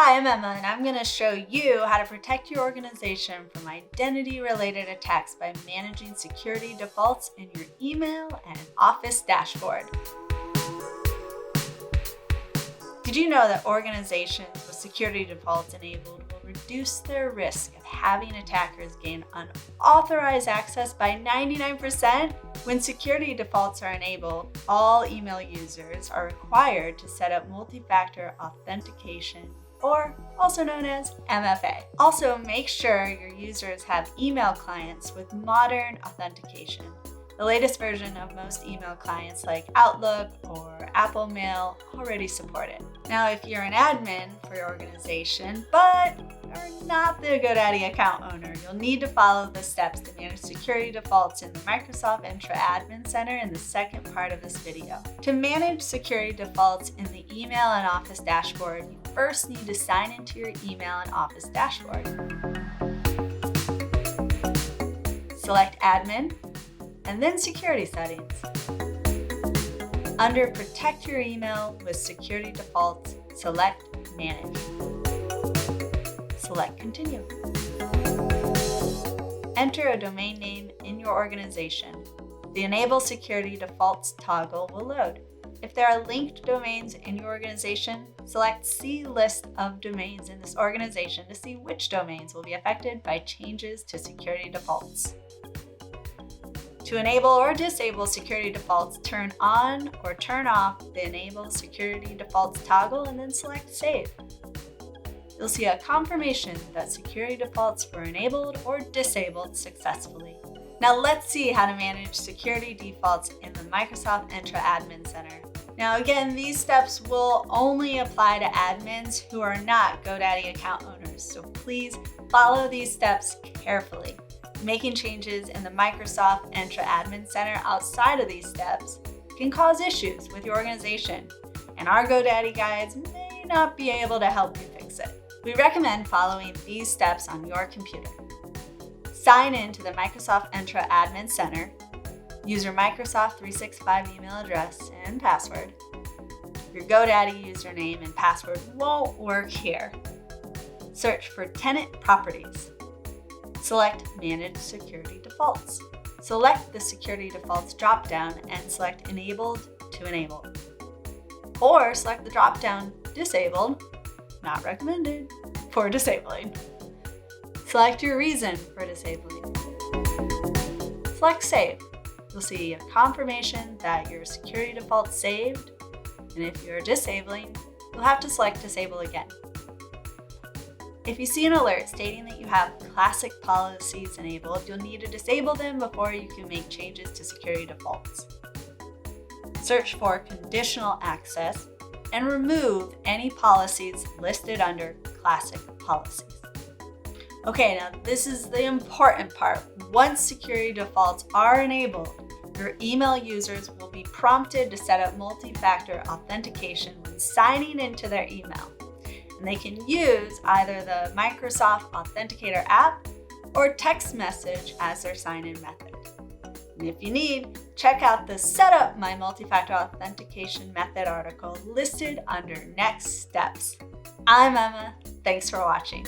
Hi, I'm Emma, and I'm going to show you how to protect your organization from identity-related attacks by managing security defaults in your email and Office dashboard. Did you know that organizations with security defaults enabled will reduce their risk of having attackers gain unauthorized access by 99%? When security defaults are enabled, all email users are required to set up multi-factor authentication, or also known as MFA. Also, make sure your users have email clients with modern authentication. The latest version of most email clients like Outlook or Apple Mail already support it. Now, if you're an admin for your organization, but are not the GoDaddy account owner, you'll need to follow the steps to manage security defaults in the Microsoft Entra Admin Center in the second part of this video. To manage security defaults in the email and Office dashboard, you first need to sign into your email and Office dashboard. Select Admin, and then Security Settings. Under Protect Your Email with Security Defaults, select Manage. Select Continue. Enter a domain name in your organization. The Enable Security Defaults toggle will load. If there are linked domains in your organization, select See List of Domains in this organization to see which domains will be affected by changes to security defaults. To enable or disable security defaults, turn on or turn off the Enable Security Defaults toggle and then select Save. You'll see a confirmation that security defaults were enabled or disabled successfully. Now let's see how to manage security defaults in the Microsoft Entra Admin Center. Now again, these steps will only apply to admins who are not GoDaddy account owners, so please follow these steps carefully. Making changes in the Microsoft Entra Admin Center outside of these steps can cause issues with your organization, and our GoDaddy guides may not be able to help you fix it. We recommend following these steps on your computer. Sign in to the Microsoft Entra Admin Center. Use your Microsoft 365 email address and password. Your GoDaddy username and password won't work here. Search for Tenant Properties. Select Manage Security Defaults. Select the Security Defaults dropdown and select Enabled to Enable. Or select the dropdown Disabled, not recommended, for disabling. Select your reason for disabling. Select Save. You'll see a confirmation that your security default saved, and if you're disabling, you'll have to select Disable again. If you see an alert stating that you have classic policies enabled, you'll need to disable them before you can make changes to security defaults. Search for Conditional Access and remove any policies listed under Classic Policies. Okay, now this is the important part. Once security defaults are enabled, your email users will be prompted to set up multi-factor authentication when signing into their email. And they can use either the Microsoft Authenticator app or text message as their sign-in method. And if you need, check out the Set Up My Multi-Factor Authentication Method article listed under Next Steps. I'm Emma. Thanks for watching.